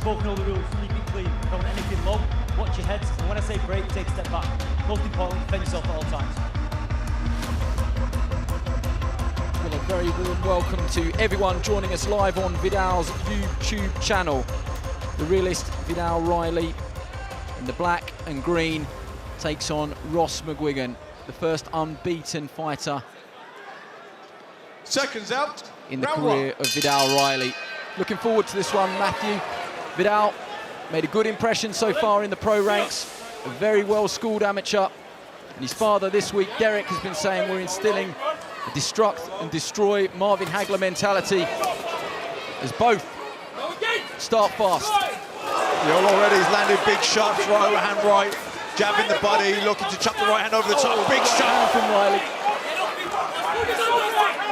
both know the rules. Keep it clean. Don't want anything low. Watch your heads. And when I say break, take a step back. Most important, defend yourself at all times. Well, a very warm welcome to everyone joining us live on Viddal's YouTube channel. The Rilist Viddal Riley in the black and green takes on Ross McGuigan, the first unbeaten fighter seconds out in the career of Viddal Riley. Looking forward to this one, Matthew. Viddal made a good impression so far in the pro ranks, a very well-schooled amateur. And his father this week, Derek, has been saying we're instilling a destruct and destroy Marvin Hagler mentality as both start fast. Already he's landed big shots, right hand right, jabbing the body, looking to chop the right hand over the top. Big shot from Riley.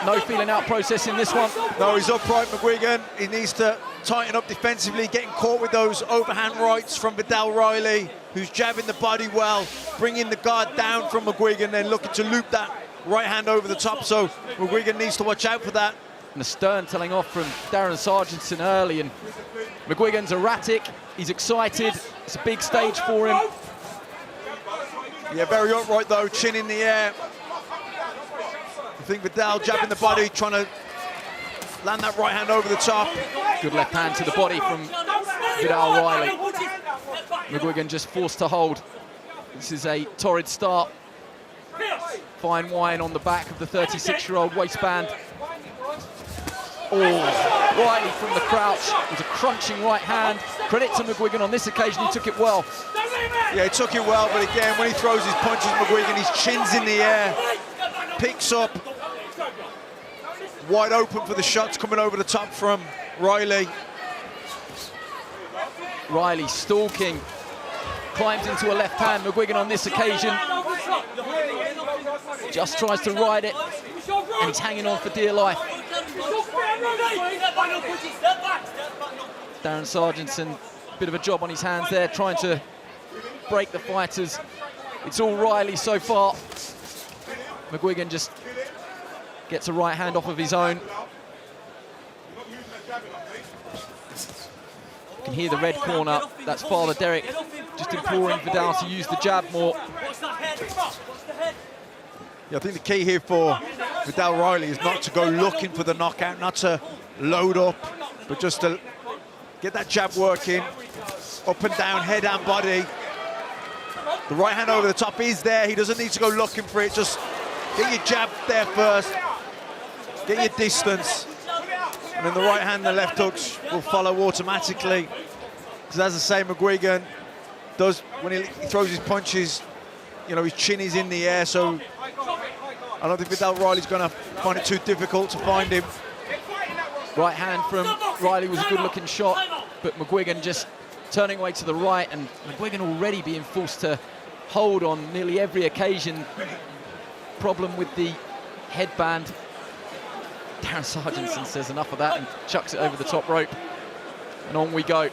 No feeling out process in this one. No, he's upright, McGuigan. He needs to tighten up defensively, getting caught with those overhand rights from Viddal Riley, who's jabbing the body well, bringing the guard down from McGuigan, then looking to loop that right hand over the top. So McGuigan needs to watch out for that. And the stern telling off from Darren Sargentson early, and McGuigan's erratic, he's excited, it's a big stage for him. Yeah, very upright though, chin in the air. I think Viddal jabbing the body, trying to land that right hand over the top. Good left hand to the body from Viddal Riley. McGuigan just forced to hold. This is a torrid start. Fine wine on the back of the 36-year-old waistband. Oh, Riley from the crouch. It was a crunching right hand. Credit to McGuigan on this occasion, he took it well. Yeah, he took it well, but again, when he throws his punches, McGuigan, his chin's in the air, picks up, wide open for the shots coming over the top from Riley. Riley stalking, climbs into a left hand. McGuigan on this occasion just tries to ride it, and he's hanging on for dear life. Darren Sargentson, bit of a job on his hands there, trying to break the fighters. It's all Riley so far. McGuigan just gets a right hand off of his own. You can hear the red corner. That's Father Derek just imploring Viddal to use the jab more. Yeah, I think the key here for Viddal Riley is not to go looking for the knockout, not to load up, but just to get that jab working, up and down, head and body. The right hand over the top is there. He doesn't need to go looking for it. Just get your jab there first, get your distance, and then the right hand and the left hooks will follow automatically. Because as I say, McGuigan does, when he throws his punches, you know, his chin is in the air, so I don't think Viddal Riley's going to find it too difficult to find him. Right hand from Riley was a good-looking shot, but McGuigan just turning away to the right, and McGuigan already being forced to hold on nearly every occasion. Problem with the headband. Darren Sargentson says enough of that and chucks it over the top rope. And on we go.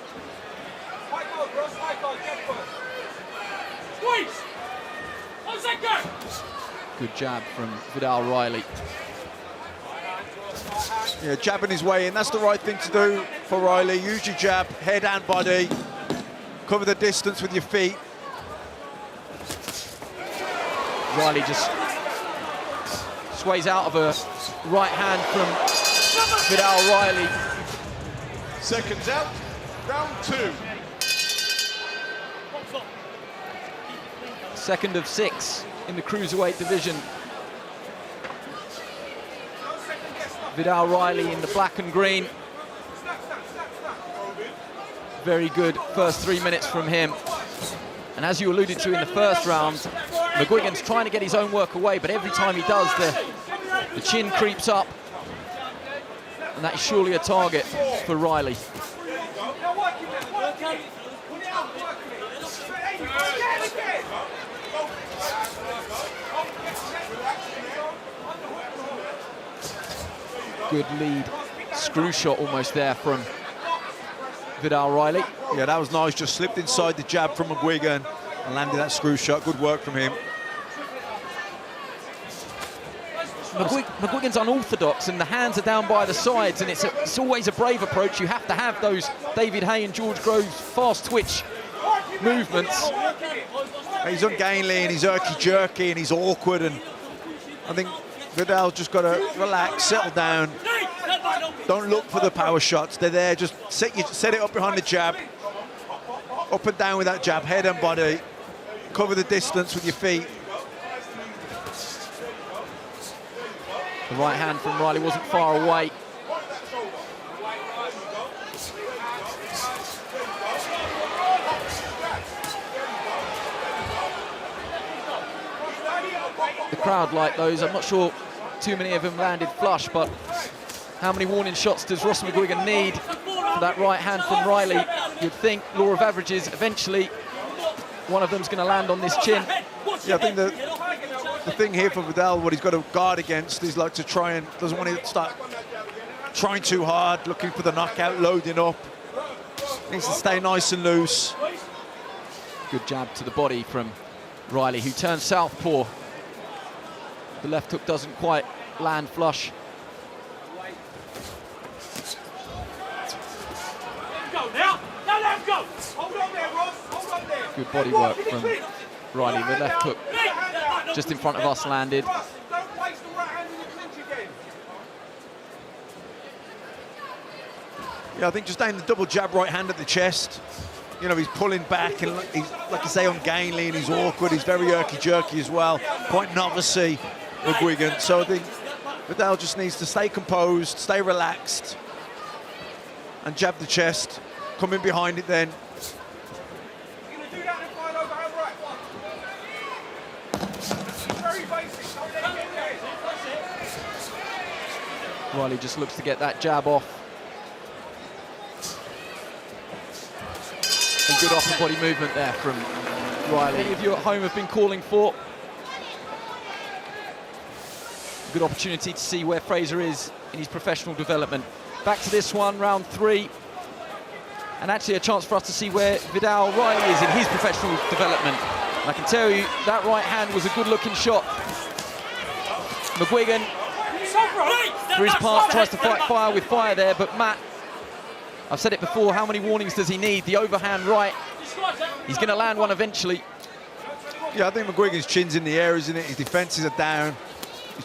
Good jab from Viddal Riley. Yeah, jabbing his way in. That's the right thing to do for Riley. Use your jab, head and body. Cover the distance with your feet. Riley just sways out of a right hand from Viddal Riley. Seconds out, round 2. Second of 6 in the cruiserweight division. Viddal Riley in the black and green. Very good first 3 minutes from him. And as you alluded to in the first round, McGuigan's trying to get his own work away, but every time he does, the chin creeps up. And that is surely a target for Riley. Good lead screw shot almost there from Viddal Riley. Yeah, that was nice. Just slipped inside the jab from McGuigan and landed that screw shot. Good work from him. McGuigan's unorthodox, and the hands are down by the sides, and it's always a brave approach. You have to have those David Hay and George Groves fast twitch movements. He's ungainly and he's jerky and he's awkward, and I think Viddal's just got to relax, settle down. Don't look for the power shots. They're there. Just set it up behind the jab. Up and down with that jab, head and body. Cover the distance with your feet. The right hand from Riley wasn't far away. The crowd like those. I'm not sure too many of them landed flush, but how many warning shots does Ross McGuigan need for that right hand from Riley? You'd think, law of averages, eventually one of them's going to land on this chin. Yeah, I think the thing here for Viddal, what he's got to guard against is like to try and, doesn't want to start trying too hard, looking for the knockout, loading up. Needs to stay nice and loose. Good jab to the body from Riley, who turns southpaw. The left hook doesn't quite land flush. Good body work from Riley. The left hook just in front of us landed. Yeah, I think just aim the double jab right hand at the chest. You know, he's pulling back and he's, like I say, ungainly and he's awkward. He's very jerky as well. Quite novice-y, McGuigan. So I think Viddal just needs to stay composed, stay relaxed, and jab the chest. Come in behind it then. Riley just looks to get that jab off. And good upper body movement there from Riley. Many of you at home have been calling for. Good opportunity to see where Fraser is in his professional development. Back to this one, round 3. And actually a chance for us to see where Viddal Riley is in his professional development. And I can tell you, that right hand was a good-looking shot. McGuigan, for his part, tries to fight fire with fire there, but Matt, I've said it before, how many warnings does he need? The overhand right, he's going to land one eventually. Yeah, I think McGuigan's chin's in the air, isn't it? His defences are down.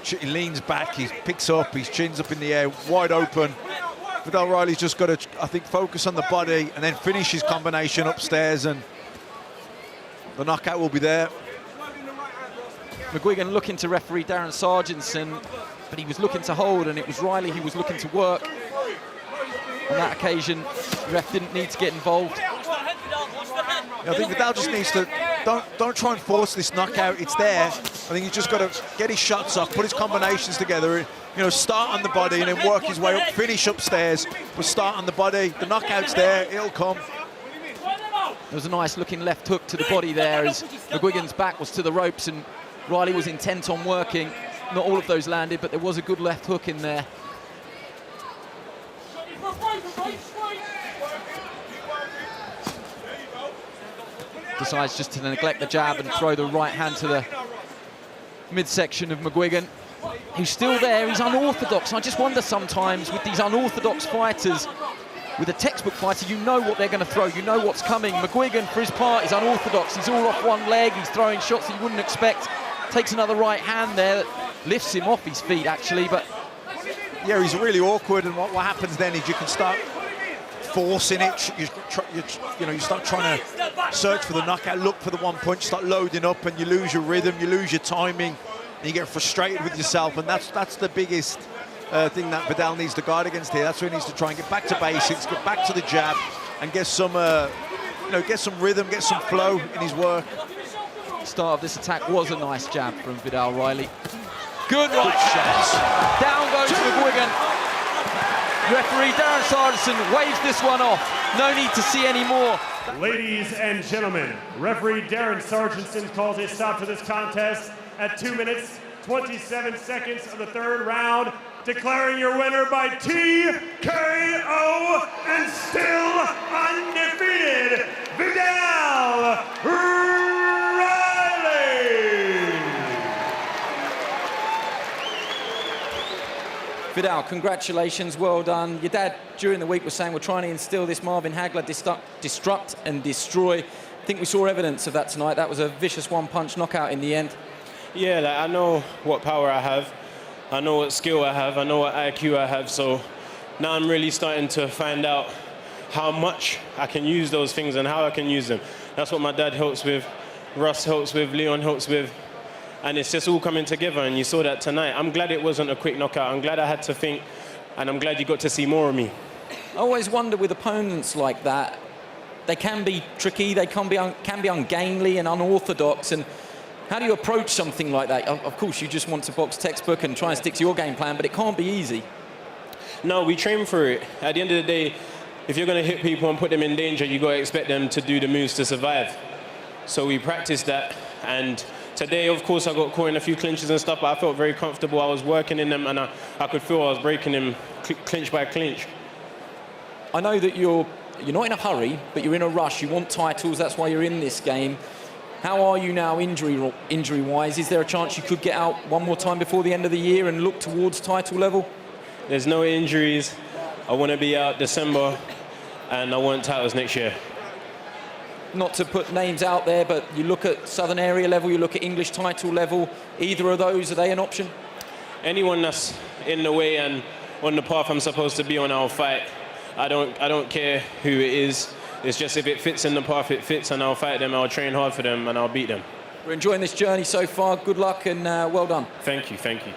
He leans back, he picks up, his chin's up in the air, wide open. Viddal Riley's just got to, I think, focus on the body and then finish his combination upstairs, and the knockout will be there. McGuigan looking to referee Darren Sargentson, but he was looking to hold, and it was Riley who was looking to work. On that occasion, the ref didn't need to get involved. Yeah, I think Viddal just needs to, don't try and force this knockout, it's there. I think he's just got to get his shots off, put his combinations together, you know, start on the body and then work his way up, finish upstairs, but start on the body. The knockout's there, it'll come. There was a nice looking left hook to the body there as McGuigan's back was to the ropes and Riley was intent on working. Not all of those landed, but there was a good left hook in there. Decides just to neglect the jab and throw the right hand to the midsection of McGuigan, who's still there. He's unorthodox. I just wonder sometimes with these unorthodox fighters, with a textbook fighter, you know what they're going to throw, you know what's coming. McGuigan, for his part, is unorthodox. He's all off one leg, he's throwing shots that you wouldn't expect. Takes another right hand there that lifts him off his feet, actually, but... Yeah, he's really awkward, and what happens then is you can start forcing it. You start trying to search for the knockout, look for the one punch, start loading up, and you lose your rhythm, you lose your timing, and you get frustrated with yourself, and that's the biggest thing that Viddal needs to guard against here. That's where he needs to try and get back to basics, get back to the jab, and get some, get some rhythm, get some flow in his work. Start of this attack was a nice jab from Viddal Riley. Good right shots. Down goes McGuigan. Referee Darren Sargentson waves this one off. No need to see any more. Ladies and gentlemen, referee Darren Sargentson calls a stop to this contest at 2 minutes, 27 seconds of the third round, declaring your winner by TKO and still undefeated, Viddal Riley. Viddal, congratulations, well done. Your dad, during the week, was saying we're trying to instill this Marvin Hagler destruct and destroy. I think we saw evidence of that tonight. That was a vicious one-punch knockout in the end. Yeah, like, I know what power I have. I know what skill I have. I know what IQ I have. So now I'm really starting to find out how much I can use those things and how I can use them. That's what my dad helps with, Russ helps with, Leon helps with. And it's just all coming together, and you saw that tonight. I'm glad it wasn't a quick knockout. I'm glad I had to think, and I'm glad you got to see more of me. I always wonder with opponents like that, they can be tricky, they can be ungainly and unorthodox, and how do you approach something like that? Of course, you just want to box textbook and try and stick to your game plan, but it can't be easy. No, we train for it. At the end of the day, if you're going to hit people and put them in danger, you got to expect them to do the moves to survive. So we practice that, and today, of course, I got caught in a few clinches and stuff, but I felt very comfortable. I was working in them, and I could feel I was breaking them clinch by clinch. I know that you're not in a hurry, but you're in a rush. You want titles, that's why you're in this game. How are you now injury-wise? Is there a chance you could get out one more time before the end of the year and look towards title level? There's no injuries. I want to be out December, and I want titles next year. Not to put names out there, but you look at Southern Area level, you look at English title level. Either of those, are they an option? Anyone that's in the way and on the path I'm supposed to be on, I'll fight. I don't care who it is. It's just if it fits in the path, it fits, and I'll fight them, I'll train hard for them, and I'll beat them. We're enjoying this journey so far. Good luck and well done. Thank you, thank you.